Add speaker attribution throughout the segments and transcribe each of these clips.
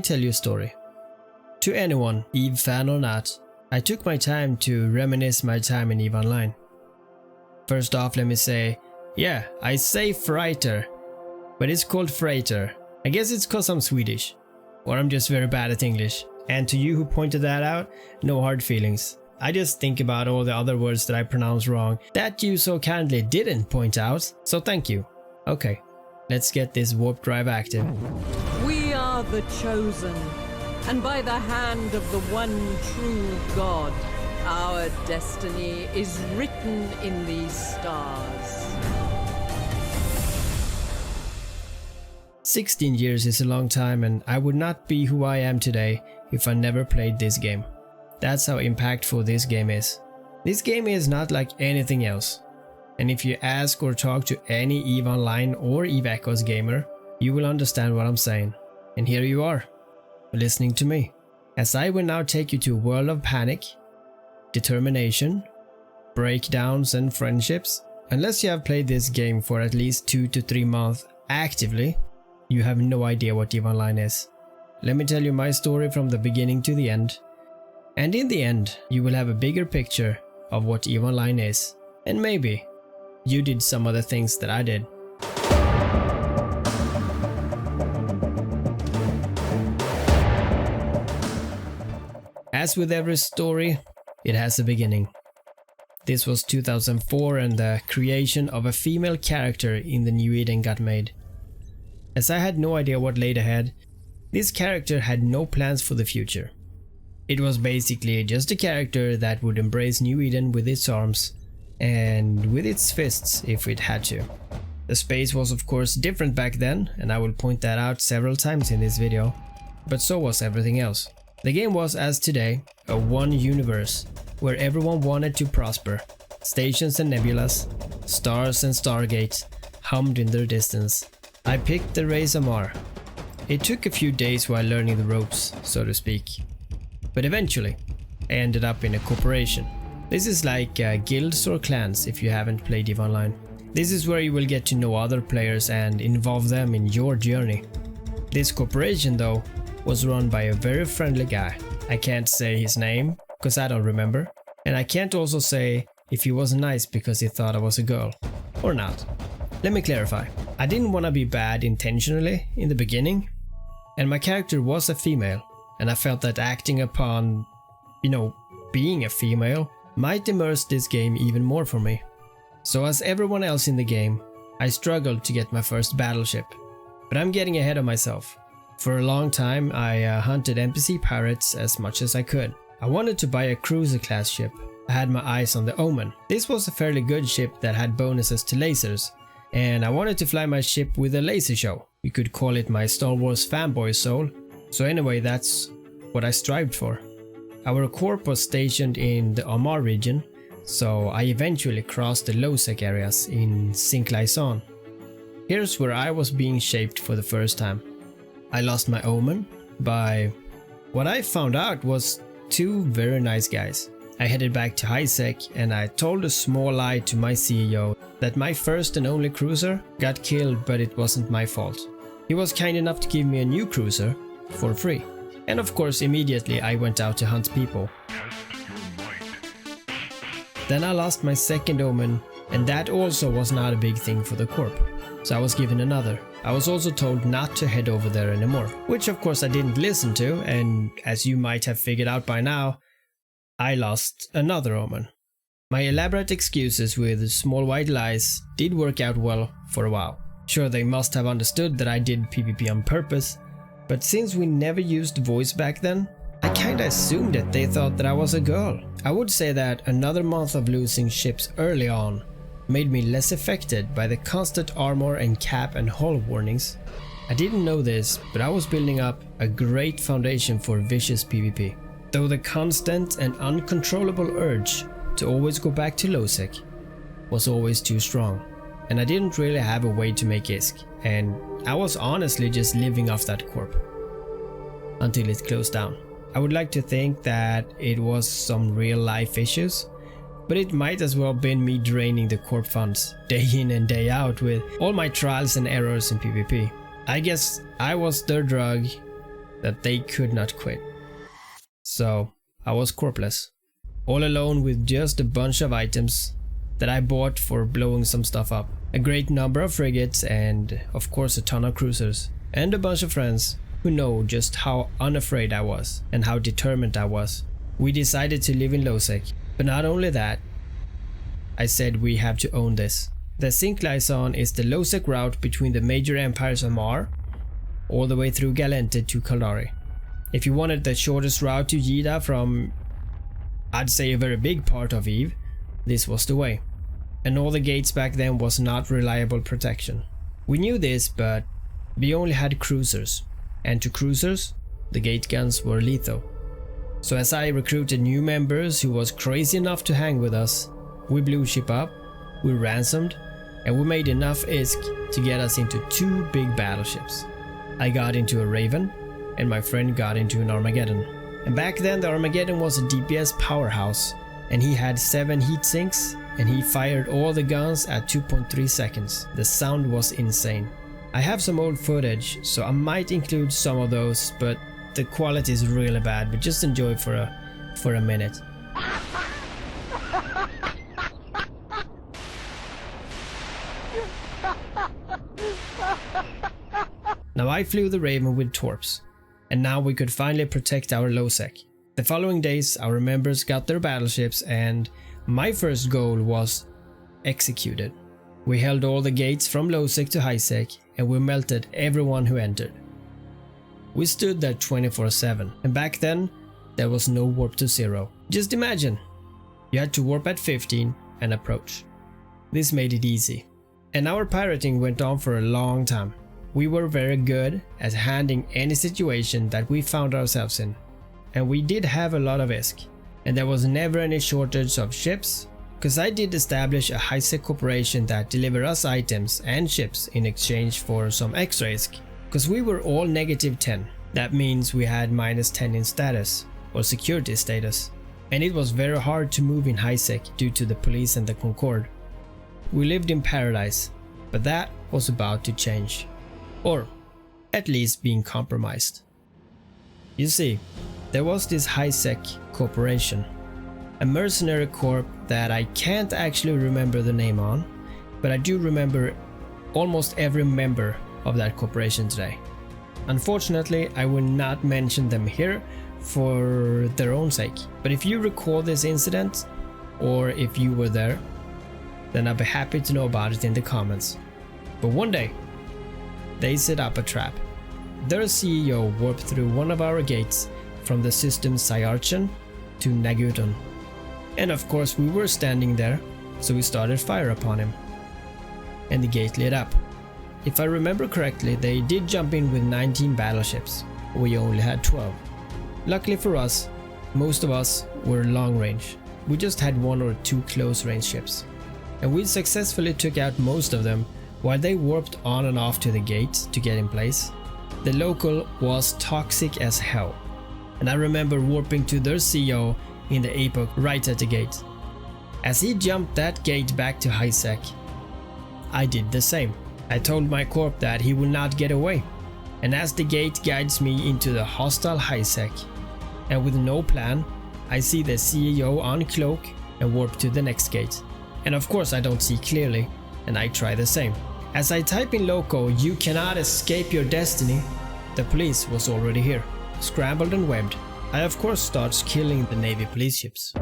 Speaker 1: tell you a story. To anyone, EVE fan or not, I took my time to reminisce my time in EVE Online. First off, let me say, yeah, I say freighter, but it's called freighter. I guess it's cause I'm Swedish, or I'm just very bad at English. And to you who pointed that out, no hard feelings. I just think about all the other words that I pronounce wrong that you so kindly didn't point out, so thank you. Okay, let's get this warp drive active.
Speaker 2: We are the chosen, and by the hand of the one true God, our destiny is written in these stars.
Speaker 1: 16 years is a long time, and I would not be who I am today if I never played this game. That's how impactful this game is. This game is not like anything else. And if you ask or talk to any EVE Online or EVE Echoes gamer, you will understand what I'm saying. And here you are, listening to me, as I will now take you to a world of panic, determination, breakdowns and friendships. Unless you have played this game for at least 2 to 3 months actively, you have no idea what EVE Online is. Let me tell you my story from the beginning to the end. And in the end, you will have a bigger picture of what EVE Online is. And maybe you did some of the things that I did. As with every story, it has a beginning. This was 2004 and the creation of a female character in the New Eden got made. As I had no idea what laid ahead, this character had no plans for the future. It was basically just a character that would embrace New Eden with its arms and with its fists if it had to. The space was of course different back then, and I will point that out several times in this video, but so was everything else. The game was, as today, a one universe where everyone wanted to prosper. Stations and nebulas, stars and stargates hummed in their distance. I picked the race Amar. It took a few days while learning the ropes, so to speak. But eventually, I ended up in a corporation. This is like guilds or clans if you haven't played EVE Online. This is where you will get to know other players and involve them in your journey. This corporation though was run by a very friendly guy. I can't say his name because I don't remember, and I can't also say if he was nice because he thought I was a girl or not. Let me clarify. I didn't want to be bad intentionally in the beginning, and my character was a female, and I felt that acting upon, being a female might immerse this game even more for me. So as everyone else in the game, I struggled to get my first battleship. But I'm getting ahead of myself. For a long time I hunted NPC pirates as much as I could. I wanted to buy a cruiser class ship. I had my eyes on the Omen. This was a fairly good ship that had bonuses to lasers, and I wanted to fly my ship with a laser show. You could call it my Star Wars fanboy soul. So anyway, that's what I strived for. Our corp was stationed in the Amar region, so I eventually crossed the null-sec areas in Sinklaison. Here's where I was being shaped for the first time. I lost my Omen by what I found out was 2 very nice guys. I headed back to HighSec and I told a small lie to my CEO that my first and only cruiser got killed, but it wasn't my fault. He was kind enough to give me a new cruiser for free. And of course immediately I went out to hunt people. Then I lost my second Omen, and that also was not a big thing for the corp. So I was given another. I was also told not to head over there anymore, which of course I didn't listen to, and as you might have figured out by now, I lost another Omen. My elaborate excuses with small white lies did work out well for a while. Sure, they must have understood that I did PvP on purpose, but since we never used voice back then, I kinda assumed that they thought that I was a girl. I would say that another month of losing ships early on made me less affected by the constant armor and cap and hull warnings. I didn't know this, but I was building up a great foundation for vicious PvP. Though the constant and uncontrollable urge to always go back to null-sec was always too strong, and I didn't really have a way to make ISK, and I was honestly just living off that corp until it closed down. I would like to think that it was some real life issues, but it might as well been me draining the corp funds day in and day out with all my trials and errors in PvP. I guess I was their drug that they could not quit. So I was corpless, all alone with just a bunch of items that I bought for blowing some stuff up. A great number of frigates and of course a ton of cruisers. And a bunch of friends who know just how unafraid I was and how determined I was. We decided to live in null-sec. But not only that, I said we have to own this. The Sync Liaison is the null-sec route between the major empires of Mar, all the way through Galente to Caldari. If you wanted the shortest route to Yida from, I'd say, a very big part of EVE, this was the way. And all the gates back then was not reliable protection. We knew this, but we only had cruisers. And to cruisers, the gate guns were lethal. So as I recruited new members who was crazy enough to hang with us, we blew ship up, we ransomed, and we made enough ISK to get us into 2 big battleships. I got into a Raven, and my friend got into an Armageddon. And back then the Armageddon was a DPS powerhouse, and he had 7 heat sinks, and he fired all the guns at 2.3 seconds. The sound was insane. I have some old footage, so I might include some of those, but the quality is really bad, but just enjoy for a minute. Now I flew the Raven with Torps, and now we could finally protect our null-sec. The following days our members got their battleships, and my first goal was executed. We held all the gates from null-sec to high-sec, and we melted everyone who entered. We stood there 24/7, and back then there was no warp to 0. Just imagine, you had to warp at 15 and approach. This made it easy. And our pirating went on for a long time. We were very good at handling any situation that we found ourselves in. And we did have a lot of ISK. And there was never any shortage of ships, because I did establish a high-sec corporation that delivered us items and ships in exchange for some extra ISK. Because we were all -10. That means we had -10 in status, or security status. And it was very hard to move in high-sec due to the police and the Concorde. We lived in paradise, but that was about to change. Or at least being compromised. You see, there was this high-sec corporation, a mercenary corp that I can't actually remember the name on, but I do remember almost every member of that corporation today. Unfortunately, I will not mention them here for their own sake, but if you recall this incident, or if you were there, then I'd be happy to know about it in the comments. But one day, they set up a trap. Their CEO warped through one of our gates from the system Sayarchen to Naguton. And of course we were standing there, so we started fire upon him. And the gate lit up. If I remember correctly, they did jump in with 19 battleships. We only had 12. Luckily for us, most of us were long range. We just had 1 or 2 close range ships. And we successfully took out most of them while they warped on and off to the gate to get in place. The local was toxic as hell. And I remember warping to their CEO in the epoch right at the gate. As he jumped that gate back to high-sec, I did the same. I told my corp that he will not get away. And as the gate guides me into the hostile high-sec, and with no plan, I see the CEO uncloak and warp to the next gate. And of course I don't see clearly, and I try the same. As I type in loco, "You cannot escape your destiny," the police was already here, scrambled and webbed. I of course starts killing the Navy police ships.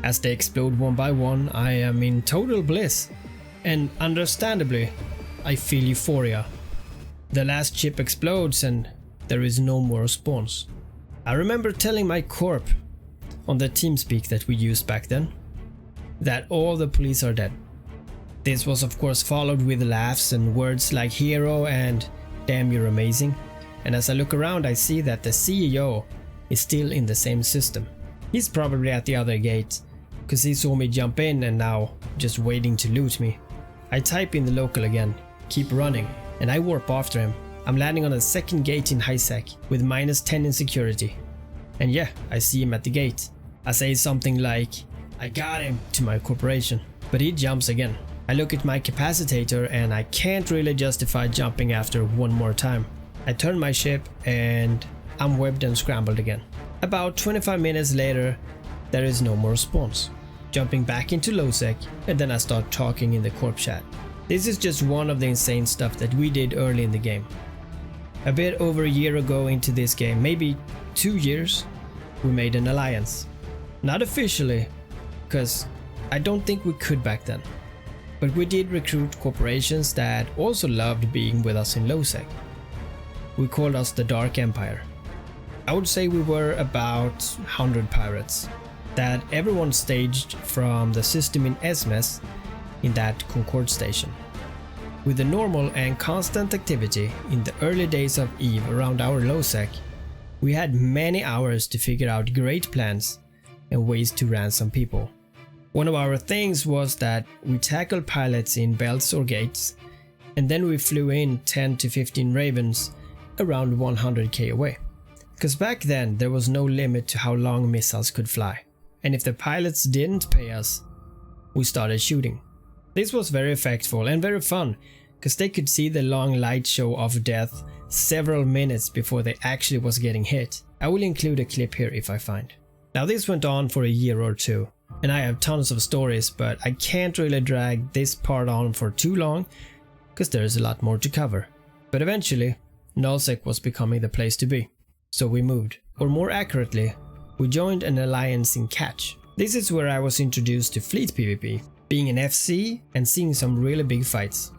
Speaker 1: As they explode one by one, I am in total bliss. And understandably, I feel euphoria. The last ship explodes and there is no more spawns. I remember telling my corp on the TeamSpeak that we used back then that all the police are dead. This was of course followed with laughs and words like hero and damn you're amazing. And as I look around I see that the CEO is still in the same system. He's probably at the other gate, cause he saw me jump in and now just waiting to loot me. I type in the local again, keep running, and I warp after him. I'm landing on the second gate in high sec with -10 in security. And yeah, I see him at the gate. I say something like, I got him, to my corporation, but he jumps again. I look at my capacitator and I can't really justify jumping after one more time. I turn my ship and I'm webbed and scrambled again. About 25 minutes later, there is no more spawns. Jumping back into low sec, and then I start talking in the corp chat. This is just one of the insane stuff that we did early in the game. A bit over a year ago into this game, maybe 2 years, we made an alliance. Not officially, because I don't think we could back then. But we did recruit corporations that also loved being with us in low sec. We called us the Dark Empire. I would say we were about 100 pirates that everyone staged from the system in Esmes in that Concorde station. With the normal and constant activity in the early days of EVE around our low sec, we had many hours to figure out great plans and ways to ransom people. One of our things was that we tackled pilots in belts or gates, and then we flew in 10 to 15 ravens around 100k away. Cause back then there was no limit to how long missiles could fly, and if the pilots didn't pay us, we started shooting. This was very effectful and very fun, cause they could see the long light show of death several minutes before they actually was getting hit. I will include a clip here if I find. Now this went on for a year or two, and I have tons of stories, but I can't really drag this part on for too long, cause there is a lot more to cover. But eventually, null-sec was becoming the place to be. So we moved, or more accurately, we joined an alliance in Catch. This is where I was introduced to fleet PvP, being an FC and seeing some really big fights.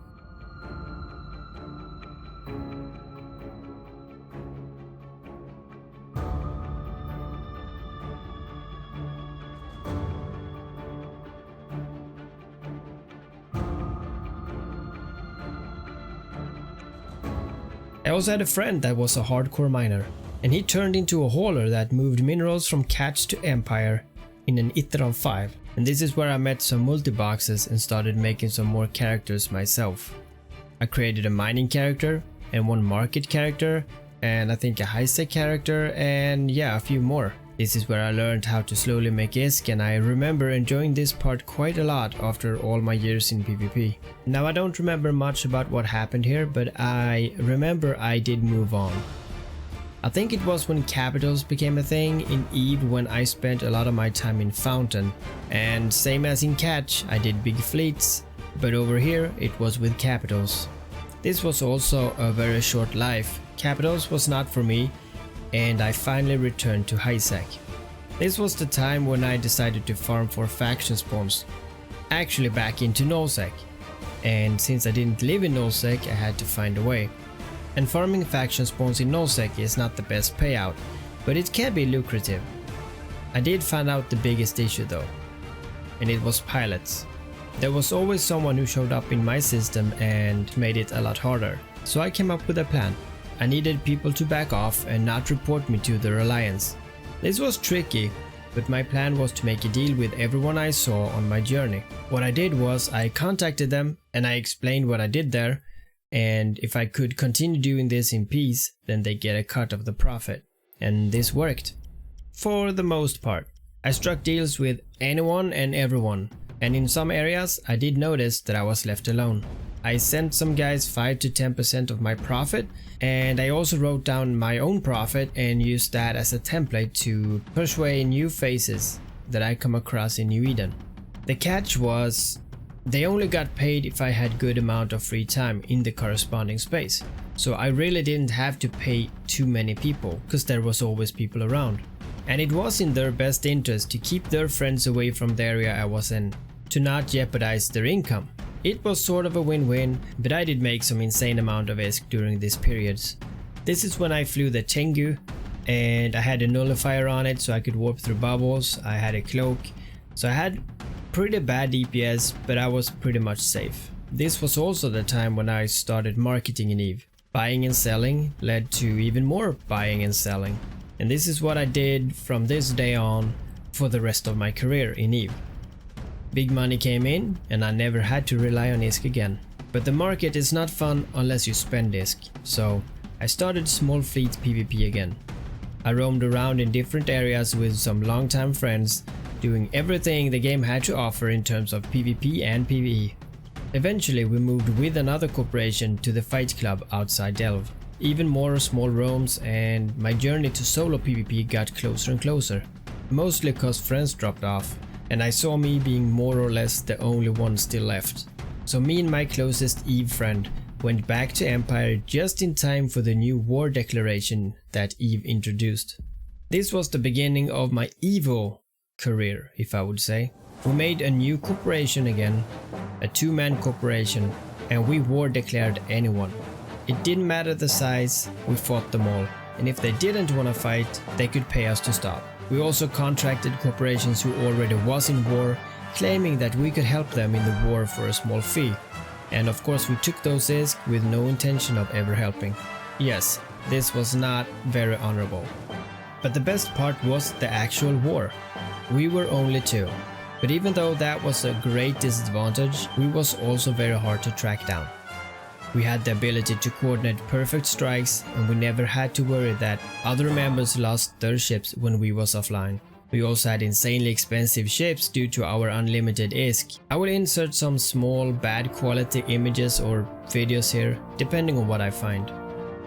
Speaker 1: I also had a friend that was a hardcore miner, and he turned into a hauler that moved minerals from Catch to Empire in an Iter of 5. And this is where I met some multi-boxes and started making some more characters myself. I created a mining character and one market character, and I think a high-sec character, and yeah, a few more. This is where I learned how to slowly make ISK, and I remember enjoying this part quite a lot after all my years in PvP. Now I don't remember much about what happened here, but I remember I did move on. I think it was when capitals became a thing in EVE, when I spent a lot of my time in Fountain, and same as in Catch, I did big fleets, but over here it was with capitals. This was also a very short life. Capitals was not for me, and I finally returned to high sec. This was the time when I decided to farm for faction spawns, actually back into null-sec, and since I didn't live in null-sec I had to find a way. And farming faction spawns in null-sec is not the best payout, but it can be lucrative. I did find out the biggest issue though, and it was pilots. There was always someone who showed up in my system and made it a lot harder, so I came up with a plan. I needed people to back off and not report me to their alliance. This was tricky, but my plan was to make a deal with everyone I saw on my journey. What I did was I contacted them and I explained what I did there, and if I could continue doing this in peace, then they get a cut of the profit. And this worked. For the most part. I struck deals with anyone and everyone, and in some areas I did notice that I was left alone. I sent some guys 5 to 10% of my profit, and I also wrote down my own profit and used that as a template to persuade new faces that I come across in New Eden. The catch was they only got paid if I had good amount of free time in the corresponding space, so I really didn't have to pay too many people because there was always people around, and it was in their best interest to keep their friends away from the area I was in, to not jeopardize their income. It was sort of a win-win, but I did make some insane amount of ISK during these periods. This is when I flew the Tengu, and I had a nullifier on it so I could warp through bubbles. I had a cloak, so I had pretty bad DPS, but I was pretty much safe. This was also the time when I started marketing in EVE. Buying and selling led to even more buying and selling. And this is what I did from this day on for the rest of my career in EVE. Big money came in and I never had to rely on ISK again. But the market is not fun unless you spend ISK, so I started small fleet PvP again. I roamed around in different areas with some longtime friends, doing everything the game had to offer in terms of PvP and PvE. Eventually we moved with another corporation to the fight club outside Delve. Even more small roams, and my journey to solo PvP got closer and closer. Mostly cause friends dropped off, and I saw me being more or less the only one still left. So me and my closest EVE friend went back to Empire just in time for the new war declaration that EVE introduced. This was the beginning of my EVO career, if I would say. We made a new corporation again, a two-man corporation, and we war declared anyone. It didn't matter the size, we fought them all, and if they didn't want to fight, they could pay us to stop. We also contracted corporations who already was in war, claiming that we could help them in the war for a small fee. And of course we took those ISK with no intention of ever helping. Yes, this was not very honorable. But the best part was the actual war. We were only two. But even though that was a great disadvantage, we was also very hard to track down. We had the ability to coordinate perfect strikes, and we never had to worry that other members lost their ships when we was offline. We also had insanely expensive ships due to our unlimited ISK. I will insert some small bad quality images or videos here, depending on what I find.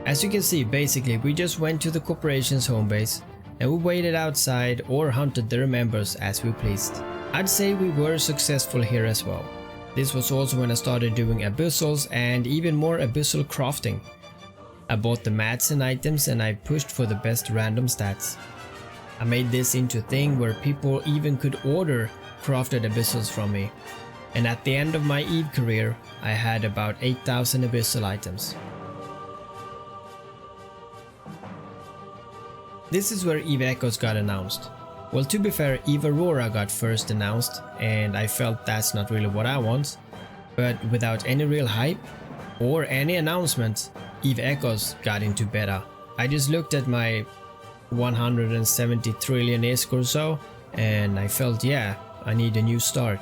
Speaker 1: As you can see, basically we just went to the corporation's home base and we waited outside or hunted their members as we pleased. I'd say we were successful here as well. This was also when I started doing abyssals and even more abyssal crafting. I bought the mats and items and I pushed for the best random stats. I made this into a thing where people even could order crafted abyssals from me. And at the end of my EVE career, I had about 8,000 abyssal items. This is where EVE Echoes got announced. Well, to be fair, EVE Aurora got first announced, and I felt that's not really what I want. But without any real hype or any announcement, EVE Echoes got into beta. I just looked at my 170 trillion ISK or so, and I felt, yeah, I need a new start.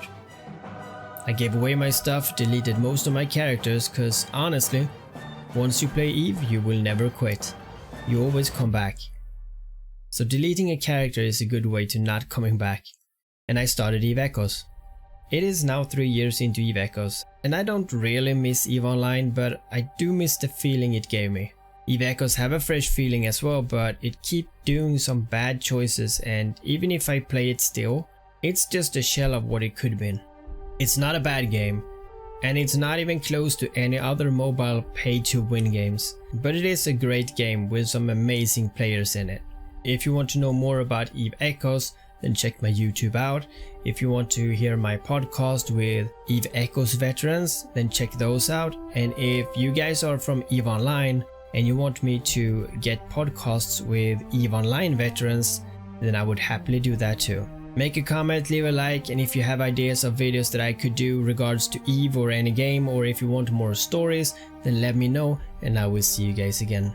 Speaker 1: I gave away my stuff, deleted most of my characters, cause honestly, once you play EVE, you will never quit. You always come back. So deleting a character is a good way to not coming back. And I started EVE Echoes. It is now 3 years into EVE Echoes, and I don't really miss EVE Online, but I do miss the feeling it gave me. EVE Echoes have a fresh feeling as well, but it keeps doing some bad choices, and even if I play it still, it's just a shell of what it could have been. It's not a bad game, and it's not even close to any other mobile pay-to-win games, but it is a great game with some amazing players in it. If you want to know more about EVE Echoes, then check my YouTube out. If you want to hear my podcast with EVE Echoes veterans, then check those out. And if you guys are from EVE Online and you want me to get podcasts with EVE Online veterans, then I would happily do that too. Make a comment, leave a like, and if you have ideas of videos that I could do regards to EVE or any game, or if you want more stories, then let me know and I will see you guys again.